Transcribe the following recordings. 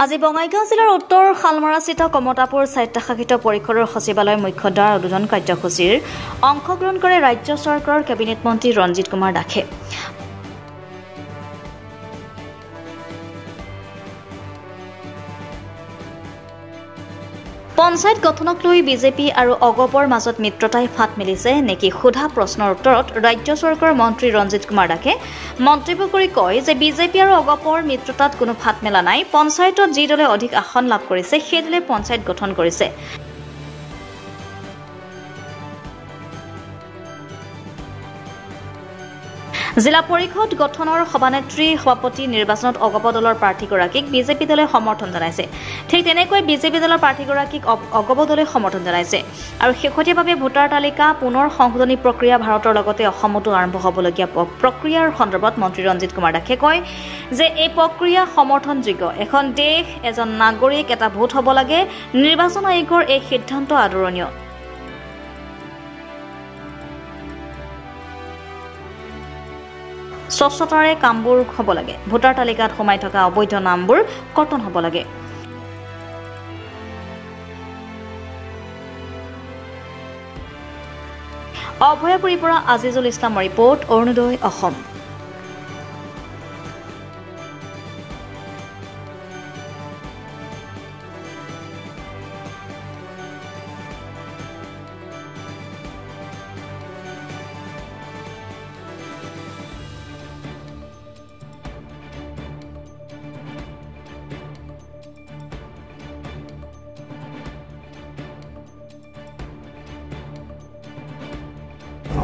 আজি বঙাইগাঁও জিলাৰ উত্তৰ শালমৰাস্থিত কমতাপুৰ স্বায়ত্তশাসিত পৰিষদৰ সচিবালয় মুখ্য দ্বাৰ উদ্বোধন কাৰ্যসূচীৰ অংশগ্ৰহণ কৰে ৰাজ্য চৰকাৰৰ কেবিনেট মন্ত্ৰী ৰঞ্জিত কুমাৰ দাসে। পঞ্চায়ত গঠনক লৈ বিজেপি আৰু অগপৰ মাজত মিত্ৰতাই ফাট মেলিছে নেকি সোধা প্ৰশ্নৰ উত্তৰত ৰাজ্য চৰকাৰৰ মন্ত্ৰী ৰঞ্জিত কুমাৰ দাসে মন্তব্য কৰি কয় যে বিজেপি আৰু অগপৰ মিত্ৰতাত কোনো ফাট মেলা নাই। পঞ্চায়তত যি দলে অধিক আসন লাভ কৰিছে সেই দলে পঞ্চায়ত গঠন কৰিছে। জিলা পৰিষদ গঠনৰ সভাপতি নিৰ্বাচনত অগপ দলৰ প্ৰাৰ্থীগৰাকীক বিজেপি দলে সমৰ্থন জনাইছে। ঠিক তেনেকৈ বিজেপি দলৰ প্ৰাৰ্থীগৰাকীক অগপ দলে সমৰ্থন জনাইছে আৰু শেহতীয়াভাৱে ভোটাৰ তালিকা পুনৰ সংশোধনী প্ৰক্ৰিয়া ভাৰতৰ লগতে অসমতো আৰম্ভ হ'বলগীয়া প্ৰক্ৰিয়াৰ সন্দৰ্ভত মন্ত্ৰী ৰঞ্জিত কুমাৰ দাসে কয় যে এই প্ৰক্ৰিয়া সমৰ্থনযোগ্য। এখন দেশ, এজন নাগৰিক, এটা ভোট হ'ব লাগে। নিৰ্বাচন আয়োগৰ এই সিদ্ধান্ত আদৰণীয়। স্বচ্ছতাৰে কামবোৰ হ'ব লাগে। ভোটাৰ তালিকাত সোমাই থকা অবৈধ নামবোৰ কৰ্তন হ'ব লাগে। অভয়াপুৰীৰ পৰা আজিজুল ইছলামৰ ৰিপৰ্ট, অৰুণোদয় অসম।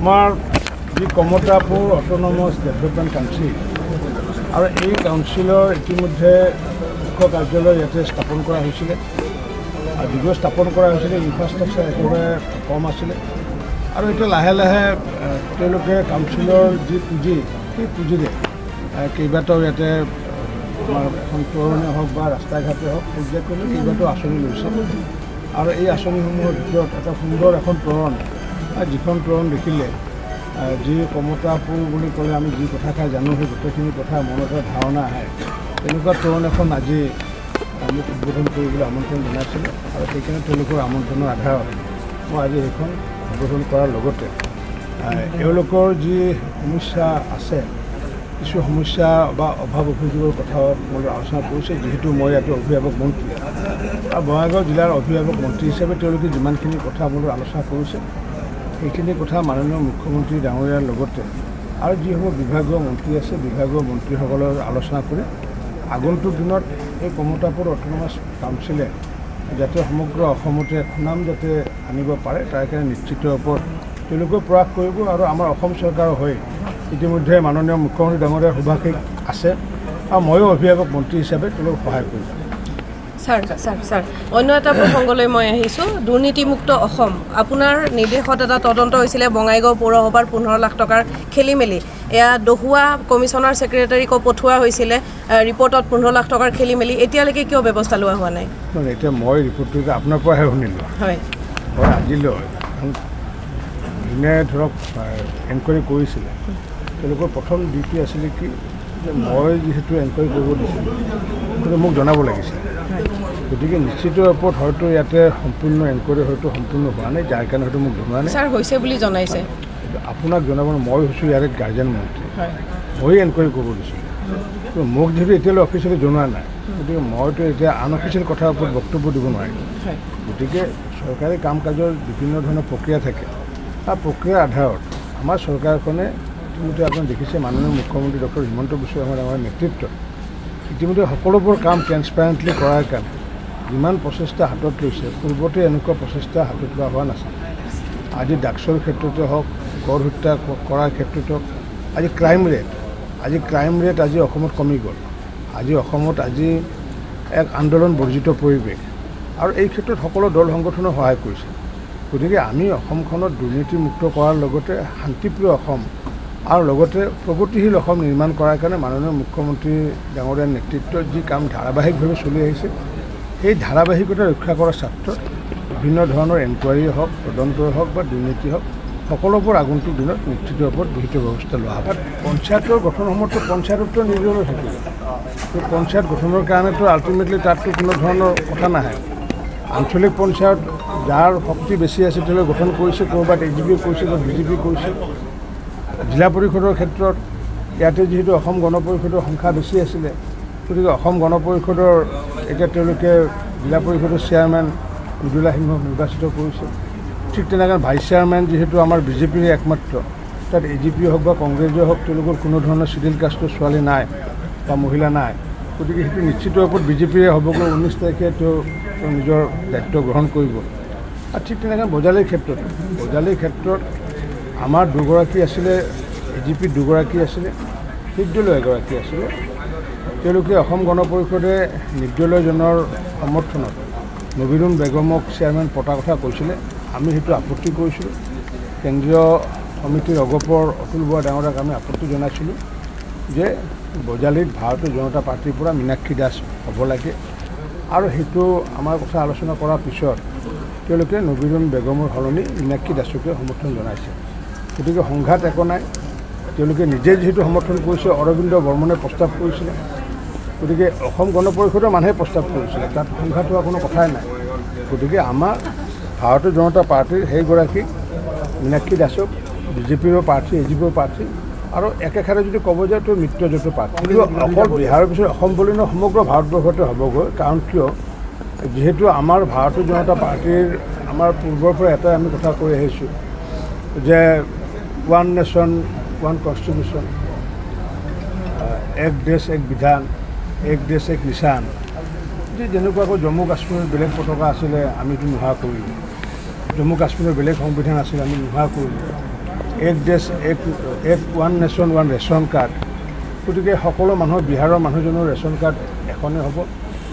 আমাৰ যি কমতাপুৰ অট'নমাছ ডেভেলপমেণ্ট কাউন্সিল আৰু এই কাউন্সিলৰ ইতিমধ্যে মুখ্য কাৰ্যালয় ইয়াতে স্থাপন কৰা হৈছিলে আৰু যদিও স্থাপন কৰা হৈছিলে ইনফ্ৰাষ্ট্ৰাকচাৰ একেবাৰে কম আছিলে আৰু এতিয়া লাহে লাহে তেওঁলোকে কাউন্সিলৰ যি পুঁজি সেই পুঁজিৰে কেইবাটাও ইয়াতে আমাৰ এখন তৰণে হওক বা ৰাস্তা ঘাটে হওক পৰ্যায়ক্ৰমে কেইবাটাও আঁচনি লৈছে আৰু এই আঁচনিসমূহৰ ভিতৰত এটা সুন্দৰ এখন তৰণ, যিখন তৰণ দেখিলে যি কমতাপুৰ বুলি ক'লে আমি যি কথাষাৰ জানো সেই গোটেইখিনি কথা মনত এটা ধাৰণা আহে। তেনেকুৱা তৰণ এখন আজি মোক উদ্বোধন কৰিবলৈ আমন্ত্ৰণ জনাইছিলে আৰু সেইকাৰণে তেওঁলোকৰ আমন্ত্ৰণৰ আধাৰত মই আজি সেইখন উদ্বোধন কৰাৰ লগতে এওঁলোকৰ যি সমস্যা আছে, কিছু সমস্যা বা অভাৱ অভিযোগৰ কথাও মই আলোচনা কৰিছোঁ। যিহেতু মই ইয়াতে অভিভাৱক মন্ত্ৰী আৰু বঙাইগাঁও জিলাৰ অভিভাৱক মন্ত্ৰী হিচাপে তেওঁলোকে যিমানখিনি কথা মোৰ আলোচনা কৰিছে সেইখিনি কথা মাননীয় মুখ্যমন্ত্ৰী ডাঙৰীয়াৰ লগতে আৰু যিসমূহ বিভাগীয় মন্ত্ৰী আছে বিভাগীয় মন্ত্ৰীসকলৰ আলোচনা কৰি আগন্তুক দিনত এই কমতাপুৰ অট'নমাছ কাউন্সিলে যাতে সমগ্ৰ অসমতে সুনাম যাতে আনিব পাৰে তাৰ কাৰণে নিশ্চিত ওপৰত তেওঁলোকেও প্ৰয়াস কৰিব আৰু আমাৰ অসম চৰকাৰৰ হৈ ইতিমধ্যে মাননীয় মুখ্যমন্ত্ৰী ডাঙৰীয়াৰ শুভাশীষ আছে আৰু ময়ো অভিভাৱক মন্ত্ৰী হিচাপে তেওঁলোকক সহায় কৰিম। ছাৰ অন্য এটা প্ৰসংগলৈ মই আহিছোঁ। দুৰ্নীতিমুক্ত অসম, আপোনাৰ নিৰ্দেশত এটা তদন্ত হৈছিলে বঙাইগাঁও পৌৰসভাৰ 15 লাখ টকাৰ খেলি মেলি। এয়া দহুৱা কমিশ্যনাৰ ছেক্ৰেটাৰীকো পঠোৱা হৈছিলে ৰিপৰ্টত 15 লাখ টকাৰ খেলি মেলি। এতিয়ালৈকে কিয় ব্যৱস্থা লোৱা হোৱা নাই? এতিয়া মই ৰিপৰ্টটো আপোনাৰ পৰাহে শুনিলোঁ। হয়, মই আজিলৈ যোনে ধৰক এনকুৱাৰী কৰিছিলে তেওঁলোকৰ প্ৰথম ডিউটি আছিলে কি যে মই যিহেতু এনকুৱাৰী কৰিব দিছিলোঁ গতিকে মোক জনাব লাগিছিল। গতিকে নিশ্চিত ওপৰত হয়তো ইয়াতে সম্পূৰ্ণ এনকুৱাৰী হয়তো সম্পূৰ্ণ হোৱা নাই, যাৰ কাৰণে হয়তো মোক জনোৱা নাই। ছাৰ হৈছে বুলি জনাইছে আপোনাক জনাব। মই হৈছোঁ ইয়াৰে গাৰ্জেন মন্ত্ৰী, মই এনকুৱাৰী কৰিব দিছিলোঁ। তো মোক যিহেতু এতিয়ালৈ অফিচিয়েলি জনোৱা নাই গতিকে মইতো এতিয়া আনঅফিচিয়েল কথাৰ ওপৰত বক্তব্য দিব নোৱাৰিম। গতিকে চৰকাৰী কাম কাজৰ বিভিন্ন ধৰণৰ প্ৰক্ৰিয়া থাকে। তাৰ প্ৰক্ৰিয়াৰ আধাৰত আমাৰ চৰকাৰখনে ইতিমধ্যে আপুনি দেখিছে মাননীয় মুখ্যমন্ত্ৰী ডক্টৰ হিমন্ত বিশ্ব শৰ্মা ডাঙৰীয়াৰ নেতৃত্বত ইতিমধ্যে সকলোবোৰ কাম ট্ৰেন্সপাৰেণ্টলি কৰাৰ কাৰণে যিমান প্ৰচেষ্টা হাতত লৈছে পূৰ্বতে এনেকুৱা প্ৰচেষ্টা হাতত লোৱা হোৱা নাছিল। আজি ড্ৰাগছৰ ক্ষেত্ৰতে হওক, গড় হত্যা কৰাৰ ক্ষেত্ৰত হওক, আজি ক্ৰাইম ৰেট আজি অসমত কমি গ'ল। আজি অসমত এক আন্দোলন বৰ্জিত পৰিৱেশ আৰু এই ক্ষেত্ৰত সকলো দল সংগঠনে সহায় কৰিছে। গতিকে আমি অসমখনত দুৰ্নীতিমুক্ত কৰাৰ লগতে শান্তিপ্ৰিয় অসম আৰু লগতে প্ৰগতিশীল অসম নিৰ্মাণ কৰাৰ কাৰণে মাননীয় মুখ্যমন্ত্ৰী ডাঙৰীয়াৰ নেতৃত্বত যি কাম ধাৰাবাহিকভাৱে চলি আহিছে সেই ধাৰাবাহিকতা ৰক্ষা কৰাৰ স্বাৰ্থত বিভিন্ন ধৰণৰ এনকুৱাৰী হওক, তদন্তই হওক বা দুৰ্নীতি হওক সকলোবোৰ আগন্তুক দিনত নিশ্চিত ৰূপত বিহিত ব্যৱস্থা লোৱা হ'ব। পঞ্চায়তৰ গঠন সময়তো পঞ্চায়ততো নিৰ্দলীয় থাকিলে পঞ্চায়ত গঠনৰ কাৰণেতো আল্টিমেটলি তাততো কোনো ধৰণৰ কথা নাহে। আঞ্চলিক পঞ্চায়ত যাৰ শক্তি বেছি আছে তেওঁলোকে গঠন কৰিছে, ক'ৰবাত AGP কৰিছে বা BJP কৰিছে। জিলা পৰিষদৰ ক্ষেত্ৰত ইয়াতে যিহেতু অসম গণ পৰিষদৰ সংখ্যা বেছি আছিলে, গতিকে অসম গণ পৰিষদৰ এতিয়া তেওঁলোকে জিলা পৰিষদৰ চেয়াৰমেন মৃদুলা সিংহক নিৰ্বাচিত কৰিছে। ঠিক তেনেকৈ ভাইচ চেয়াৰমেন যিহেতু আমাৰ BJPৰ একমাত্ৰ, তাত AGP হওক বা কংগ্ৰেছৰ হওক তেওঁলোকৰ কোনো ধৰণৰ চিডিউল কাষ্টৰ ছোৱালী নাই বা মহিলা নাই। গতিকে সেইটো নিশ্চিত ৰূপত BJPৰে হ'বগৈ। 19 তাৰিখে তেওঁ নিজৰ দায়িত্ব গ্ৰহণ কৰিব। আৰু ঠিক তেনেকৈ বজালীৰ ক্ষেত্ৰত আমাৰ দুগৰাকী আছিলে, AGP দুগৰাকী আছিলে, নিৰ্দলীয় এগৰাকী আছিলে। তেওঁলোকে অসম গণ পৰিষদে নিৰ্দলীয়জনৰ সমৰ্থনত নবীৰুণ বেগমক চেয়াৰমেন পতাৰ কথা কৈছিলে। আমি সেইটো আপত্তি কৰিছিলোঁ। কেন্দ্ৰীয় সমিতিৰ অগপৰ অতুল বৰা ডাঙৰীয়াক আমি আপত্তি জনাইছিলোঁ যে বজালীত ভাৰতীয় জনতা পাৰ্টীৰ পৰা মীনাক্ষী দাস হ'ব লাগে। আৰু সেইটো আমাৰ কথা আলোচনা কৰাৰ পিছত তেওঁলোকে নবীৰুণ বেগমৰ সলনি মীনাক্ষী দাসকে সমৰ্থন জনাইছে। গতিকে সংঘাত একো নাই। তেওঁলোকে নিজে যিহেতু সমৰ্থন কৰিছে, অৰবিন্দ বৰ্মনে প্ৰস্তাৱ কৰিছিলে, গতিকে অসম গণ পৰিষদৰ মানুহে প্ৰস্তাৱ কৰিছিলে, তাত সংঘাত হোৱা কোনো কথাই নাই। গতিকে আমাৰ ভাৰতীয় জনতা পাৰ্টীৰ সেইগৰাকী মীনাক্ষী দাসক BJPৰ প্ৰাৰ্থী, AGPৰ প্ৰাৰ্থী আৰু একেষাৰে যদি ক'ব যায় তো মিত্ৰজোঁটৰ প্ৰাৰ্থী। কিন্তু অকল বিহাৰৰ পিছত অসম বুলি নহয়, সমগ্ৰ ভাৰতবৰ্ষতে হ'বগৈ। কাৰণ কিয়, যিহেতু আমাৰ ভাৰতীয় জনতা পাৰ্টীৰ আমাৰ পূৰ্বৰ পৰা এটাই আমি কথা কৈ আহিছোঁ যে ওৱান নেশ্যন ওৱান কনষ্টিটিউশ্যন, এক দেশ এক বিধান, এক দেশ এক নিচান। যেনেকুৱাকৈ জম্মু কাশ্মীৰৰ বেলেগ পতাকা আছিলে আমিতো নোহোৱা কৰিলোঁ, জম্মু কাশ্মীৰৰ বেলেগ সংবিধান আছিলে আমি নোহোৱা কৰিলোঁ, এক দেশ এক one nation one ration card. গতিকে সকলো মানুহৰ, বিহাৰৰ মানুহজনৰ ৰেচন কাৰ্ড এখনেই হ'ব।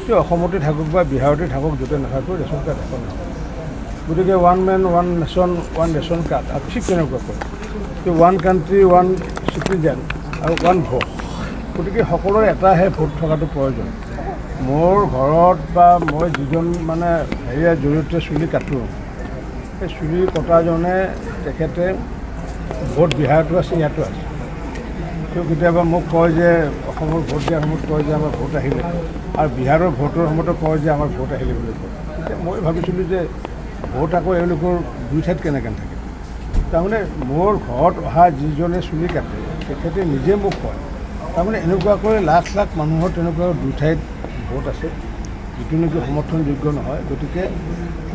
তেওঁ অসমতে থাকক বা বিহাৰতে থাকক, য'তে নাথাকক ৰেচন কাৰ্ড এখন হ'ব। গতিকে one man one nation one ration card. আৰু ঠিক তেনেকুৱাকৈ ওৱান কাণ্ট্ৰি ওৱান চিটিজেন আৰু ওৱান ভোট। গতিকে সকলোৰে এটাহে ভোট থকাটো প্ৰয়োজন। মোৰ ঘৰত বা মই যিজন মানে হেৰিয়াৰ জৰিয়তে চুলি কাটোঁ, সেই চুলি কটাজনে তেখেতে ভোট বিহাৰতো আছে, ইয়াতো আছে। তেওঁ কেতিয়াবা মোক কয় যে অসমৰ ভোট দিয়াৰ সময়ত কয় যে আমাৰ ভোট আহিলে, আৰু বিহাৰৰ ভোটৰ সময়তো কয় যে আমাৰ ভোট আহিলে বুলি কয়। তেতিয়া মই ভাবিছিলোঁ যে ভোট আকৌ এওঁলোকৰ দুই ঠাইত কেনেকৈ থাকে। তাৰমানে মোৰ ঘৰত অহা যিজনে চুলি কাটে তেখেতে নিজে মোক কয়, তাৰমানে এনেকুৱাকৈ লাখ লাখ মানুহৰ তেনেকুৱা দুই ঠাইত ভোট আছে, যিটো নেকি সমৰ্থনযোগ্য নহয়। গতিকে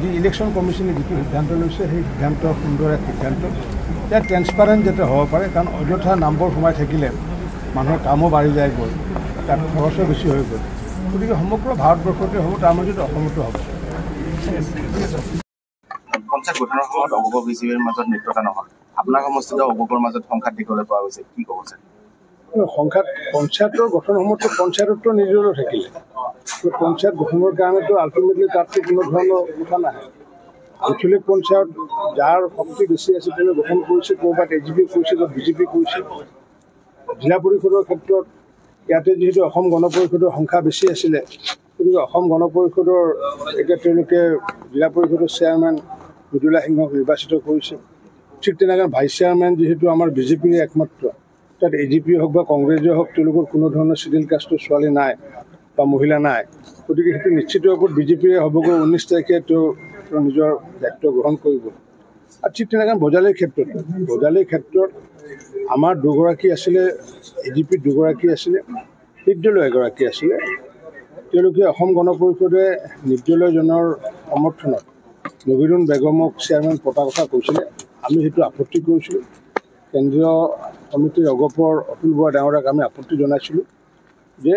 যি ইলেকশ্যন কমিশ্যনে যিটো সিদ্ধান্ত লৈছে সেই সিদ্ধান্ত সুন্দৰ এক সিদ্ধান্ত। ইয়াত ট্ৰেন্সপাৰেণ্ট যাতে হ'ব পাৰে, কাৰণ অযথা নামবোৰ সোমাই থাকিলে মানুহৰ কামো বাঢ়ি যায় গৈ, তাত খৰচো বেছি হৈ গ'ল। গতিকে সমগ্ৰ ভাৰতবৰ্ষতে হ'ব, তাৰ মাজত অসমতো হ'ব। পঞ্চায়ত গঠনৰ সময়ত অগপ BJPৰ মাজত মিত্ৰতা নহয়, আপোনাৰ সমষ্টিত অগপৰ মাজত সংঘাত দেখিবলৈ পোৱা গৈছে, কি ক'ব চাগে? সংঘাত পঞ্চায়তৰ গঠন সময়তো পঞ্চায়ততো নিৰ্দলীয় থাকিলে পঞ্চায়ত গঠনৰ কাৰণেতো আল্টিমেটলি তাততো কোনো ধৰণৰ কথা নাহে। আঞ্চলিক পঞ্চায়ত যাৰ শক্তি বেছি আছে তেওঁলোকে গঠন কৰিছে, ক'ৰবাত AGP কৰিছে বা BJP কৰিছে। জিলা পৰিষদৰ ক্ষেত্ৰত ইয়াতে যিহেতু অসম গণ পৰিষদৰ সংখ্যা বেছি আছিলে, গতিকে অসম গণ পৰিষদৰ এতিয়া তেওঁলোকে জিলা পৰিষদৰ চেয়াৰমেন মৃদুলা সিংহক নিৰ্বাচিত কৰিছে। ঠিক তেনেকৈ ভাইচ চেয়াৰমেন যিহেতু আমাৰ BJPৰে একমাত্ৰ, তাত AGP হওক বা কংগ্ৰেছৰ হওক তেওঁলোকৰ কোনো ধৰণৰ চিডিউল কাষ্টৰ ছোৱালী নাই বা মহিলা নাই। গতিকে সেইটো নিশ্চিত ৰূপত BJPৰে হ'বগৈ। 19 তাৰিখে তেওঁ নিজৰ দায়িত্ব গ্ৰহণ কৰিব। আৰু ঠিক তেনেকৈ বজালীৰ ক্ষেত্ৰত আমাৰ দুগৰাকী আছিলে, AGP দুগৰাকী আছিলে, নিৰ্দলীয় এগৰাকী আছিলে। তেওঁলোকে অসম গণ পৰিষদে নিৰ্দলীয়জনৰ সমৰ্থনত নবীৰুণ বেগমক চেয়াৰমেন পতাৰ কথা কৈছিলে। আমি সেইটো আপত্তি কৰিছিলোঁ। কেন্দ্ৰীয় সমিতিৰ অগপৰ অতুল বৰা ডাঙৰীয়াক আমি আপত্তি জনাইছিলোঁ যে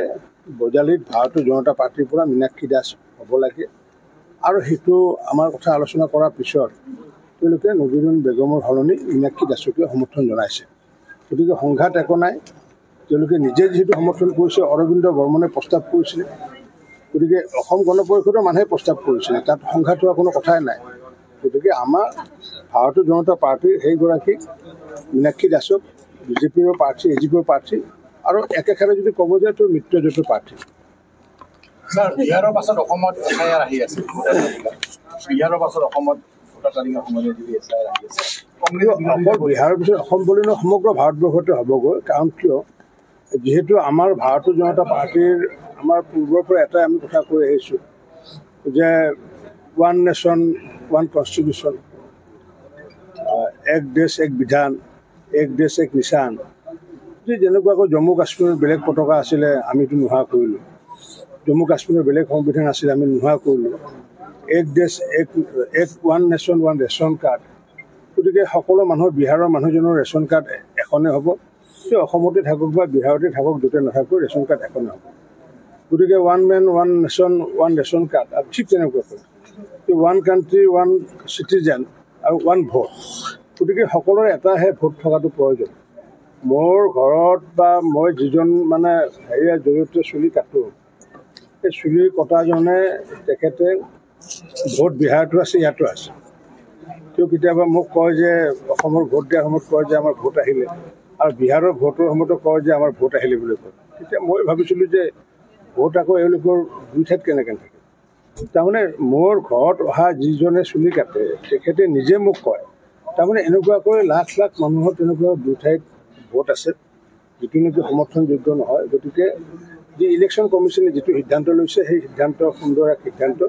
বজালীত ভাৰতীয় জনতা পাৰ্টীৰ পৰা মীনাক্ষী দাস হ'ব লাগে। আৰু সেইটো আমাৰ কথা আলোচনা কৰাৰ পিছত তেওঁলোকে নবীৰুণ বেগমৰ সলনি মীনাক্ষী দাসকে সমৰ্থন জনাইছে। গতিকে সংঘাত একো নাই। তেওঁলোকে নিজে যিহেতু সমৰ্থন কৰিছে, অৰবিন্দ বৰ্মনে প্ৰস্তাৱ কৰিছিলে, গতিকে অসম গণ পৰিষদৰ মানুহে প্ৰস্তাৱ কৰিছিলে, তাত সংঘাত হোৱা কোনো কথাই নাই। গতিকে আমাৰ ভাৰতীয় জনতা পাৰ্টীৰ সেইগৰাকী মীনাক্ষী দাসক BJPৰ প্ৰাৰ্থী, AGPৰ প্ৰাৰ্থী আৰু একেষাৰে যদি ক'ব যায় তো মিত্ৰজোঁটৰ প্ৰাৰ্থী। ছাৰ, বিহাৰৰ পাছত অসমত SIR আহি আছে, বিহাৰৰ পাছত অসমত ভোটাৰ তালিকা সময়ত যদি SIR আহি আছে, অকল বিহাৰৰ পিছত অসম বুলি নহয়, সমগ্ৰ ভাৰতবৰ্ষতে হ'বগৈ। কাৰণ কিয়, যিহেতু আমাৰ ভাৰতীয় জনতা পাৰ্টীৰ আমাৰ পূৰ্বৰ পৰা এটাই আমি কথা কৈ আহিছোঁ যে ওৱান নেশ্যন ওৱান কনষ্টিটিউশ্যন, এক দেশ এক বিধান, এক দেশ এক নিচান। যেনেকুৱাকৈ জম্মু কাশ্মীৰৰ বেলেগ পতাকা আছিলে আমিতো নোহোৱা কৰিলোঁ, জম্মু কাশ্মীৰৰ বেলেগ সংবিধান আছিলে আমি নোহোৱা কৰিলোঁ, এক দেশ এক one nation one ration card. গতিকে সকলো মানুহৰ বিহাৰৰ মানুহজনৰ ৰেচন কাৰ্ড এখনেই হ'ব, সেই অসমতে থাকক বা বিহাৰতে থাকক, দুটা নাথাকৈ ৰেচন কাৰ্ড এখনেই হ'ব। গতিকে one man one nation one ration card, আৰু ঠিক তেনেকুৱাকৈ ওৱান কাণ্ট্ৰি ওৱান চিটিজেন আৰু ওৱান ভোট। গতিকে সকলোৰে এটাহে ভোট থকাটো প্ৰয়োজন। মোৰ ঘৰত বা মই যিজন মানে হেৰিয়াৰ জৰিয়তে চুলি কাটোঁ, সেই চুলি কটাজনে তেখেতে ভোট বিহাৰতো আছে, ইয়াতো আছে। তেওঁ কেতিয়াবা মোক কয় যে অসমৰ ভোট দিয়াৰ সময়ত কয় যে আমাৰ ভোট আহিলে, আৰু বিহাৰৰ ভোটৰ সময়তো কয় যে আমাৰ ভোট আহিলে বুলি কয়। তেতিয়া মই ভাবিছিলোঁ যে ভোট আকৌ এওঁলোকৰ দুই ঠাইত কেনেকৈ থাকে। তাৰমানে মোৰ ঘৰত অহা যিজনে চুলি কাটে তেখেতে নিজে মোক কয়, তাৰমানে এনেকুৱাকৈ লাখ লাখ মানুহৰ তেনেকুৱা দুই ঠাইত ভোট আছে, যিটো নেকি সমৰ্থনযোগ্য নহয়। গতিকে যি ইলেকশ্যন কমিশ্যনে যিটো সিদ্ধান্ত লৈছে, সেই সিদ্ধান্ত সুন্দৰ এক সিদ্ধান্ত,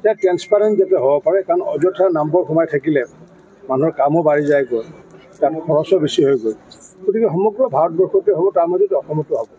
ইয়াত ট্ৰেন্সপাৰেণ্ট যাতে হ'ব পাৰে। কাৰণ অযথা নামবোৰ সোমাই থাকিলে মানুহৰ কামো বাঢ়ি যায়গৈ, তাত খৰচো বেছি হৈ গ'ল। গতিকে সমগ্ৰ ভাৰতবৰ্ষতে হ'ব, তাৰ মাজত অসমতো হ'ব।